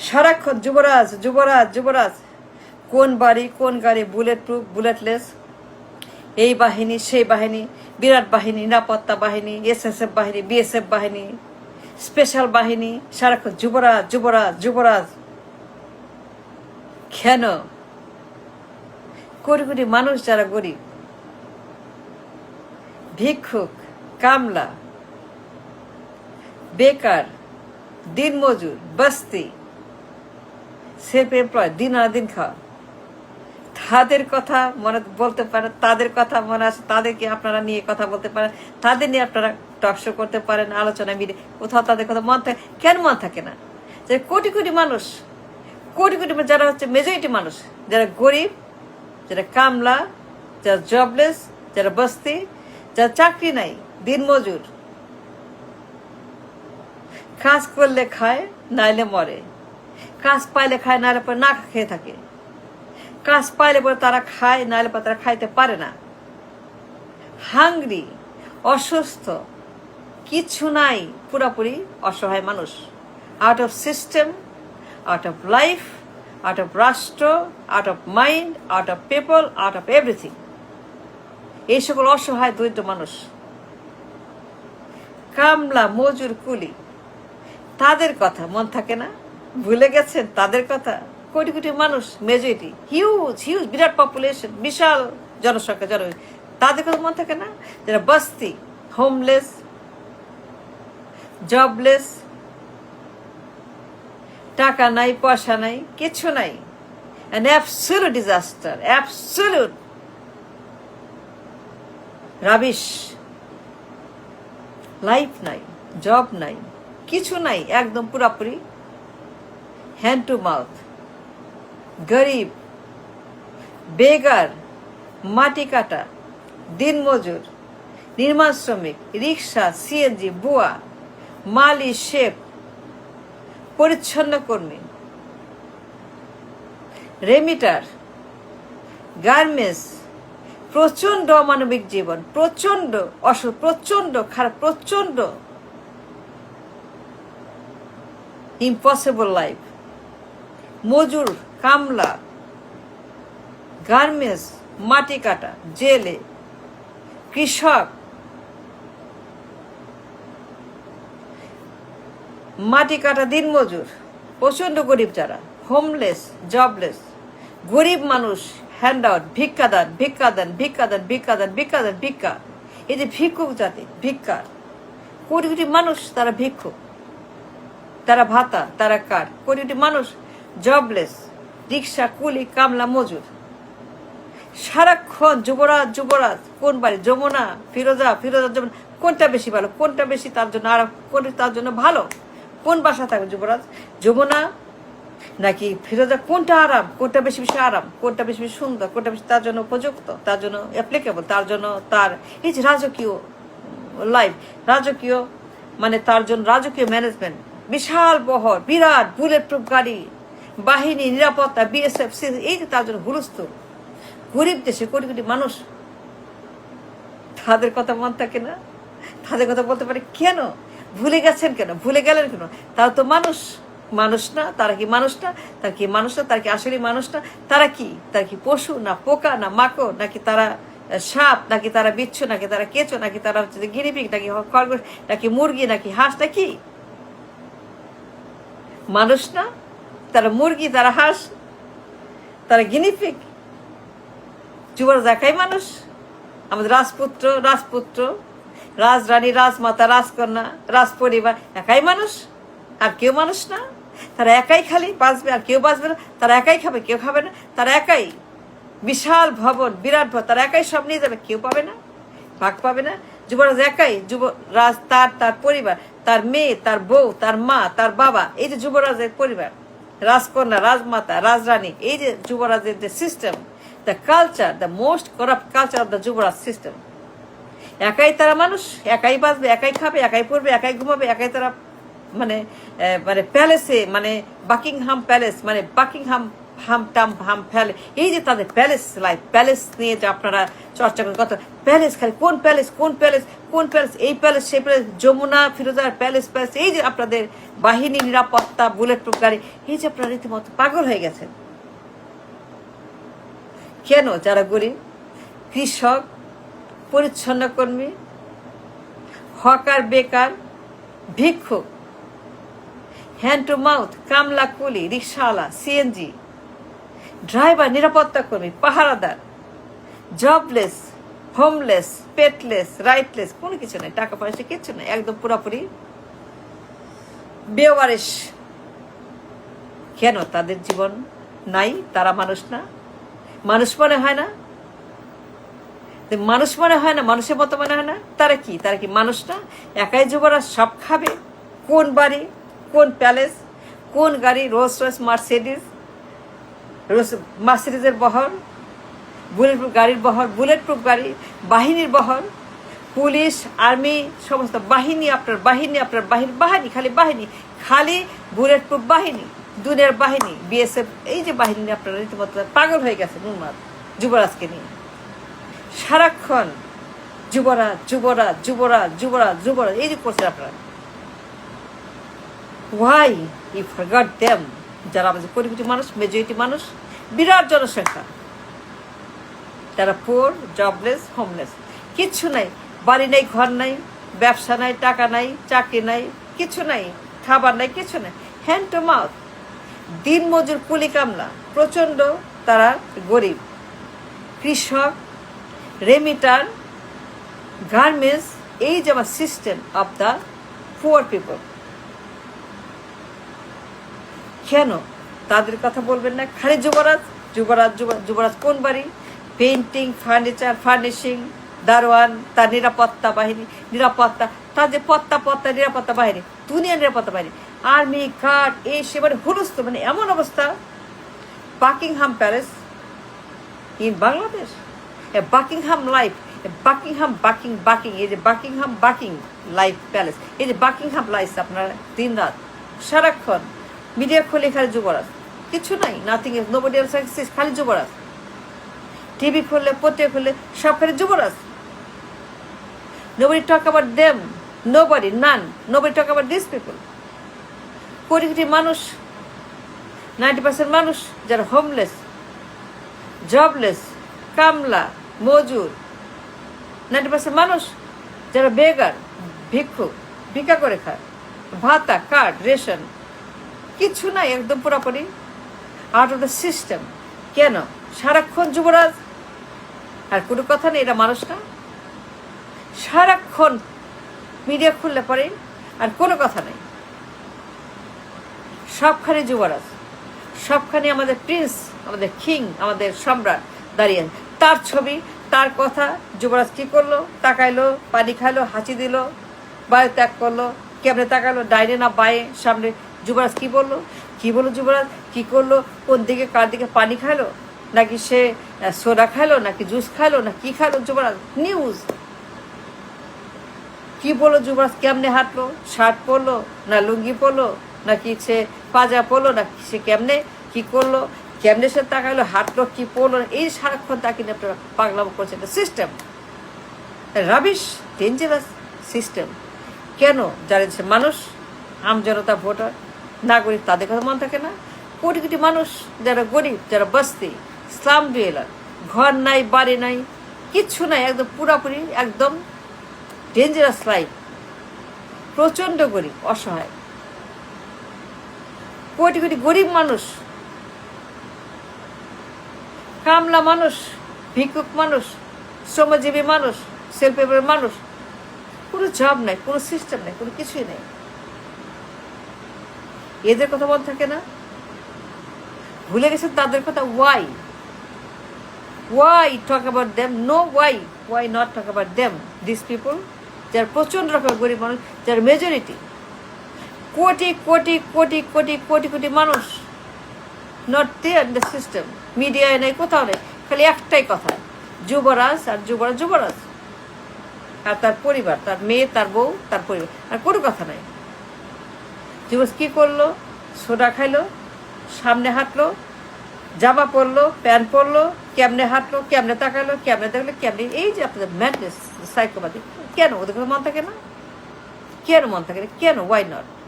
সারাক্ষণ যুবরাজ যুবরাজ যুবরাজ, কোন বাড়ি কোন গাড়ি, বুলেট প্রুফ বুলেটলেস, এই বাহিনী সেই বাহিনী, বিরাট বাহিনী, নিরাপত্তা বাহিনী, এসএসএফ বাহিনী, বিএসএফ বাহিনী, স্পেশাল বাহিনী, সারাক্ষণ যুবরাজ যুবরাজ যুবরাজ। কেন? কোটি কোটি মানুষ যারা গরিব, ভিক্ষুক, কামলা, বেকার, দিনমজুর, বস্তি, সেলফ এমপ্লয়, দিন আনা দিন খাওয়া, তাদের কথা মনে বলতে পারেন, তাদের কথা মনে আছে, তাদেরকে আপনারা নিয়ে কথা বলতে পারেন, তাদের নিয়ে আপনারা টকশো করতে পারেন, আলোচনা মিলে কোথাও তাদের কথা মন থাকে। কেন মন থাকে না? যে কোটি কোটি মানুষ, কোটি কোটি যারা হচ্ছে মেজরিটি মানুষ, যারা গরিব, যারা কামলা, যারা জবলেস, যারা বস্তি, যারা চাকরি নাই, দিনমজুর, কাজ করলে খায় নাইলে মরে, কাজ পাইলে খায় নাইলে পরে না খেয়ে থাকে, কাজ পাইলে পরে তারা খায় নাইলে পরে তারা খাইতে পারে না, হাংরি, অসুস্থ, কিছু নাই, পুরাপুরি অসহায় মানুষ, out of system, out of life, out of রাষ্ট্র, out of mind, out of people, out of everything. এই সকল অসহায় দরিদ্র মানুষ, কামলা, মজুর, কুলি, তাদের কথা মন থাকে না? ভুলে গেছেন তাদের কথা? কোটি কোটি মানুষ, মেজরিটি, হিউজ হিউজ, বিরাট পপুলেশন, বিশাল জনসংখ্যা, তাদের কথা মন থাকে না? যারা বস্তি, হোমলেস, জবলেস, টাকা নাই, পয়সা নাই, কিছু নাই, an absolute disaster, absolute rubbish, life নাই, জব নাই, কিছু নাই, একদম পুরাপুরি হ্যান্ড টু মাউথ, গরিব, বেগার, মাটি কাটা, দিনমজুর, নির্মাণ শ্রমিক, রিক্সা, সিএনজি, বুয়া, মালি, শেফ, পরিচ্ছন্ন কর্মী, রেমিটার, গার্মেন্টস, প্রচন্ড অমানবিক জীবন, প্রচন্ড প্রচন্ড খারাপ, প্রচন্ড ইম্পসিবল লাইফ, মজুর, কামলা, গার্মেন্টস, মাটি কাটা, জেলে, কৃষক, মাটি কাটা, দিনমজুর, প্রচন্ড গরিব যারা, হোমলেস, জবলেস, গরিব মানুষ, হ্যান্ড আউট, ভিক্ষা দান, ভিক্ষা দান, ভিক্ষা দান, ভিক্ষা দান, ভিক্ষা দান, ভিক্ষা। এই যে ভিক্ষুক জাতি, ভিক্ষার, কোটি কোটি মানুষ তারা ভিক্ষুক, তারা ভাতা, তারা কার, কোটি কোটি মানুষ জবলেস, রিক্সা, কুলি, কামলা, মজুর, সারাক্ষণ যুবরাজ যুবরাজ। কোন বাড়ি? যমুনা, ফিরোজা, ফিরোজা, যমুনা, কোনটা বেশি ভালো, কোনটা বেশি তার জন্য আরাম, কোনটা তার জন্য ভালো? কোন বাসা থাকবে যুবরাজ? যমুনা নাকি ফিরোজা? কোনটা আরাম, কোনটা বেশি বেশি আরাম, কোনটা বেশি বেশি সুন্দর, কোনটা বেশি তার জন্য উপযুক্ত, তার জন্য অ্যাপ্লিকেবল, তার জন্য তার এই যে রাজকীয় লাইফ, রাজকীয় মানে তার জন্য রাজকীয় ম্যানেজমেন্ট, বিশাল বহর, বিরাট বুলেট প্রুফ গাড়ি, বাহিনী, নিরাপত্তা, বিএসএফ, এই যে তার জন্য হুলস্থুল। গরিব দেশে কোটি কোটি মানুষ, তাদের কথা মন থাকে না? তাদের কথা বলতে পারে কেন? ভুলে গেছেন কেন? ভুলে গেলেন কেন? তারা তো মানুষ, মানুষ না? তারা কি মানুষ না? তারা কি মানুষ না? তারা কি আসলে মানুষ না? তারা কি? তারা কি পশু না পোকা না মাকড়, নাকি তারা সাপ, নাকি তারা বিচ্ছু, নাকি তারা কেঁচো, নাকি তারা হচ্ছে গিনিপিগ, নাকি খরগোশ, নাকি মুরগি, নাকি হাঁস, নাকি মানুষ না? তারা মুরগি, তারা হাঁস, তারা গিনিপিগ। যুবরাজ একাই মানুষ, আমাদের রাজপুত্র, রাজপুত্র, রাজরানী, রাজমাতা, রাজকন্যা, রাজ পরিবার একাই মানুষ, আর কেউ মানুষ না? তারা একাই খালি বাঁচবে, আর কেউ বাঁচবে না? তারা একাই খাবে, কেউ খাবে না? তারা একাই বিশাল ভবন, বিরাট ভবন, তারা একাই সব নিয়ে যাবে, কেউ পাবে না, ভাগ পাবে না। যুবরাজ একাই, যুবরাজ, তার পরিবার, তার মেয়ে, তার বউ, তার মা, তার বাবা, এই যে যুবরাজের পরিবার, রাজকন্যা, রাজমাতা, রাজরানী, এই যে যুবরাজের যে system, the culture, the most corrupt culture of the Yuvraj system. একাই তারা মানুষ, একাই বাঁচবে, একাই খাবে, একাই পড়বে, একাই ঘুমাবে, একাই তারা মানে মানে প্যালেসে, মানে বাকিংহাম প্যালেস, মানে বাকিংহাম হাম ফেলে, এই যে তাদের প্যালেস লাইফ, প্যালেস নিয়ে যে আপনারা চর্চা করেন কত প্যালেস, খালি কোন প্যালেস কোন প্যালেস কোন প্যালেস, এই প্যালেস সেই প্যালেস, যমুনা ফিরোজার প্যালেস প্যালেস, এই যে আপনাদের বাহিনী, নিরাপত্তা, বুলেট প্রুফ গাড়ি, এই যে আপনারা রীতিমতো পাগল হয়ে গেছেন। কেন? যারা গরিব, কৃষক, পরিচ্ছন্ন কর্মী, হকার, বেকার, ভিক্ষুক, হ্যান্ড টু মাউথ, কামলা, কুলি, রিক্সাওয়ালা, সিএনজি ড্রাইভার, নিরাপত্তা কর্মী, পাহারাদার, জবলেস, হোমলেস, পেটলেস, রাইটলেস, কোনো কিছু নেই, টাকা পয়সা কিচ্ছু নেই, একদম পুরোপুরি বেওয়ারিশ। কেন? তাদের জীবন নাই, তারা মানুষ না, মানুষ মনে হয় না, মানুষ মনে হয় না, মানুষের মতো মনে হয় না। তারা কি মানুষ না? একাই যুবরাজ, সব খাবে। কোন বাড়ি, কোন প্যালেস, কোন গাড়ি, রোলস রয়েস, মার্সিডিজের বহর, বুলেট প্রুফ গাড়ির বহর, বুলেট প্রুফ গাড়ি, বাহিনীর বহর, পুলিশ, আর্মি, সমস্ত বাহিনী, আপনার বাহিনী, খালি বুলেট প্রুফ বাহিনী, দুনিয়ার বাহিনী, বিএসএফ, এই যে বাহিনী আপনারা রীতিমতো পাগল হয়ে গেছে উন্মাদ যুবরাজকে নিয়ে। সারাক্ষণ যুবরাজ যুবরাজ যুবরাজ যুবরাজ যুবরাজ, এই যে করছে আপনারা। Why you forgot them? যারা আমাদের কোটি কোটি মানুষ, মেজরিটি মানুষ, বিরাট জনসংখ্যা, তারা পুয়ার, জবলেস, হোমলেস, কিচ্ছু নাই, বাড়ি নাই, ঘর নাই, ব্যবসা নাই, টাকা নাই, চাকরি নাই, কিছু নাই, খাবার নাই, কিছু নাই, হ্যান্ড টু মাউথ, দিন মজুর, কুলি কামলা, প্রচণ্ড তারা গরিব, কৃষক, রেমিটার, গার্মেন্টস, এই যে আমার system of the poor people. কেন তাদের কথা বলবেন না? খালি যুবরাজ যুবরাজ যুবরাজ কোন বাড়ি, পেইন্টিং, ফার্নিচার, ফার্নিশিং, দারোয়ান, তার নিরাপত্তা বাহিনী, নিরাপত্তা, তার যে নিরাপত্তা বাহিনী, দুনিয়া নিরাপত্তা বাহিনী, আর্মি, গার্ড, এই সে মানে হুলস্থ, মানে এমন অবস্থা। Buckingham palace in Bangladesh, Buckingham life, বাকিং, এই যে বাকিং লাইফ প্যালেস, এই যে বাকিংহাম লাইফ, আপনারা দিন রাত সারাক্ষণ মিডিয়া খুলে খালি যুবরাজ, কিছু নাই, nothing is, nobody else exist, খালি যুবরাজ। টিভি খুললে, পত্রিকা খুললে, সব খালি যুবরাজ। Nobody talk about them, nobody talk about this people. কোটি কোটি মানুষ, 90% মানুষ যারা হোমলেস, জবলেস, কামলা, মজুর, 90% মানুষ যারা বেগার, ভিক্ষুক, ভিক্ষা করে খায়, ভাতা, কার্ড, রেশন, কিছু নাই, একদম পুরোপুরি আউট অফ দ্য সিস্টেম। কেন? সারাক্ষণ যুবরাজ, আর কোনো কথা নেই, এরা মানুষ না। সারাক্ষণ মিডিয়া খুললে পরে আর কোনো কথা নেই, সবখানে যুবরাজ, সবখানে আমাদের প্রিন্স, আমাদের কিং, আমাদের সম্রাট দাঁড়িয়ে, তার ছবি, তার কথা। যুবরাজ কি করলো? তাকাইলো, পানি খাইলো, হাঁচি দিল, বায়ু ত্যাগ করলো, কেমনে তাকালো, ডাইনে না বায়ে, সামনে। যুবরাজ কি বললো যুবরাজ কি করলো, কোন দিকে, কার দিকে পানি খাইলো, নাকি সে সোডা খাইলো, নাকি জুস খাইলো, না কি খাইলো যুবরাজ, নিউজ। কি বললো যুবরাজ, কেমনে হাঁটলো, শার্ট পরলো না লুঙ্গি পরলো, নাকি সে পাজা পরলো, না সে কেমনে কি করলো, কেমনে সে তাকাইলো, হাঁটলো, কি পড়লো, এই সারাক্ষণ তাকে নিয়ে আপনারা পাগলামো করছে। এটা সিস্টেম, রাবিশ, ডেঞ্জারাস সিস্টেম। কেন? যারা মানুষ, আমজনতা, ভোটার, নাগরিক, তাদের কথা মনে থাকে না? কোটি কোটি মানুষ যারা গরিব, যারা বস্তি, স্লাম ডুয়েলার, ঘর নাই, বাড়ি নাই, কিচ্ছু নাই, একদম পুরাপুরি একদম ডেঞ্জারাস লাইফ, প্রচণ্ড গরিব, অসহায়, কোটি কোটি গরিব মানুষ, কামলা মানুষ, ভিক্ষুক মানুষ, শ্রমজীবী মানুষ, সেলফ এমপ্লয়েড মানুষ, কোনো জব নাই, কোনো সিস্টেম নেই, কোনো কিছুই নেই। এদের কথা মনে থাকে না? ভুলে গেছেন তাদের কথা। Why talk about them? No, why not talk about them, this people, যার প্রচণ্ড রকম গরিব মানুষ, যার মেজরিটি কোটি কোটি কোটি কোটি কোটি কোটি মানুষ, not there in the system, মিডিয়ায় নেই, কোথাও নেই, খালি একটাই কথা, যুবরাজ আর যুবরাজ, আর তার পরিবার, তার মেয়ে, তার বউ, তার পরিবার, আর কোনো কথা নাই। যুবরাজ কি করলো? সোডা খাইলো, সামনে হাঁটলো, জামা পরলো, প্যান্ট পরলো, কেমনে হাঁটলো, কেমনে তাকালো, কেমনে দেখলো, কেমনে, এই যে আপনাদের ম্যাডনেস, সাইকোপ্যাথি, কেন ওদের কথা মন থাকে না? কেন মন থাকে না? কেন? Why not?